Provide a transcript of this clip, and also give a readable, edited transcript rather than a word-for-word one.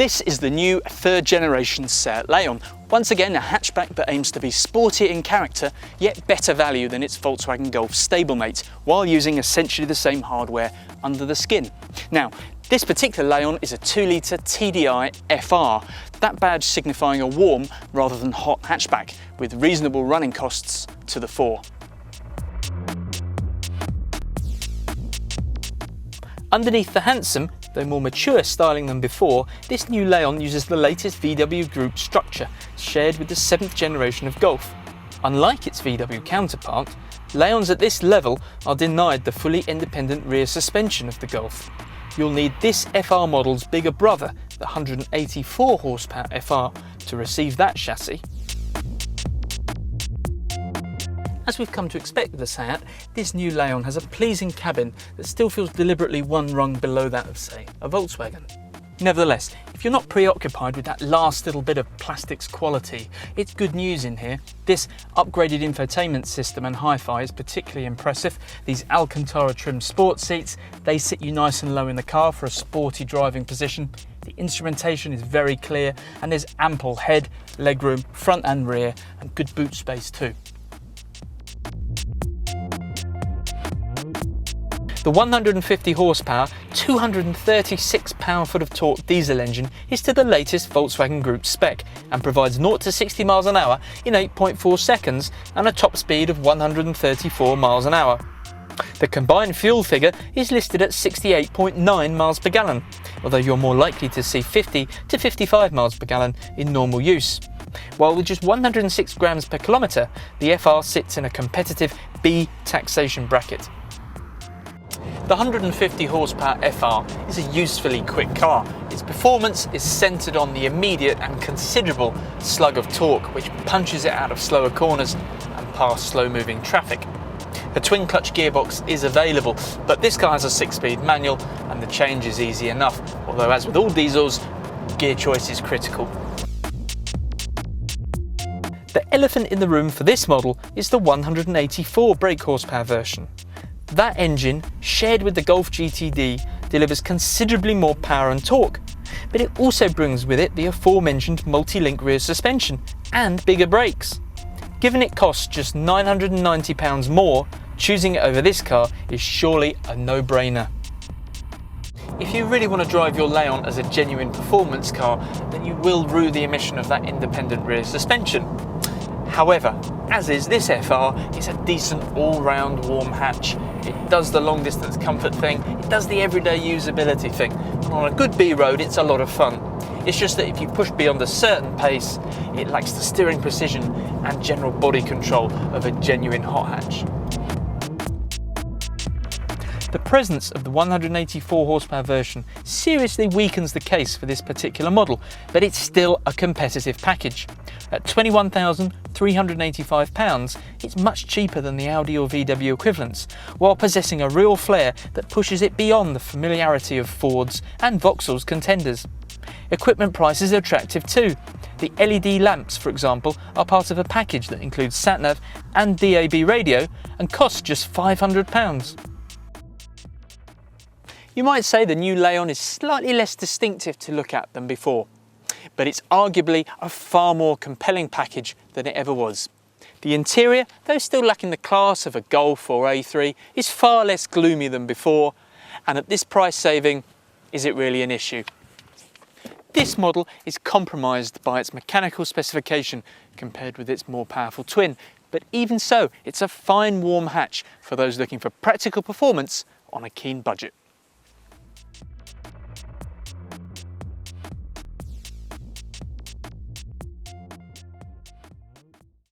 This is the new third generation Seat Leon. Once again, a hatchback that aims to be sporty in character, yet better value than its Volkswagen Golf stablemate, while using essentially the same hardware under the skin. Now, this particular Leon is a 2-litre TDI FR, that badge signifying a warm rather than hot hatchback, with reasonable running costs to the fore. Underneath the handsome, though more mature styling than before, this new Leon uses the latest VW Group structure, shared with the 7th generation of Golf. Unlike its VW counterpart, Leons at this level are denied the fully independent rear suspension of the Golf. You'll need this FR model's bigger brother, the 184 horsepower FR, to receive that chassis. As we've come to expect with the Seat, this new Leon has a pleasing cabin that still feels deliberately one rung below that of, say, a Volkswagen. Nevertheless, if you're not preoccupied with that last little bit of plastics quality, it's good news in here. This upgraded infotainment system and hi-fi is particularly impressive. These Alcantara trimmed sports seats, they sit you nice and low in the car for a sporty driving position. The instrumentation is very clear and there's ample head, legroom, front and rear, and good boot space too. The 150 horsepower, 236 pound-foot of torque diesel engine is to the latest Volkswagen Group spec and provides 0 to 60 miles an hour in 8.4 seconds and a top speed of 134 miles an hour. The combined fuel figure is listed at 68.9 miles per gallon, although you're more likely to see 50 to 55 miles per gallon in normal use. While with just 106 grams per kilometre, the FR sits in a competitive B taxation bracket. The 150 horsepower FR is a usefully quick car. Its performance is centred on the immediate and considerable slug of torque, which punches it out of slower corners and past slow-moving traffic. A twin-clutch gearbox is available, but this car has a 6-speed manual and the change is easy enough, although as with all diesels, gear choice is critical. The elephant in the room for this model is the 184 brake horsepower version. That engine, shared with the Golf GTD, delivers considerably more power and torque, but it also brings with it the aforementioned multi-link rear suspension and bigger brakes. Given it costs just £990 more, choosing it over this car is surely a no-brainer. If you really want to drive your Leon as a genuine performance car, then you will rue the omission of that independent rear suspension. However, as is this FR, it's a decent all-round warm hatch. It does the long distance comfort thing, it does the everyday usability thing. On a good B road, it's a lot of fun. It's just that if you push beyond a certain pace, it lacks the steering precision and general body control of a genuine hot hatch. The presence of the 184 horsepower version seriously weakens the case for this particular model, but it's still a competitive package. At £21,385, it's much cheaper than the Audi or VW equivalents, while possessing a real flair that pushes it beyond the familiarity of Ford's and Vauxhall's contenders. Equipment prices are attractive too. The LED lamps, for example, are part of a package that includes sat-nav and DAB radio and costs just £500. You might say the new Leon is slightly less distinctive to look at than before, but it's arguably a far more compelling package than it ever was. The interior, though still lacking the class of a Golf or A3, is far less gloomy than before, and at this price saving, is it really an issue? This model is compromised by its mechanical specification compared with its more powerful twin, but even so, it's a fine warm hatch for those looking for practical performance on a keen budget.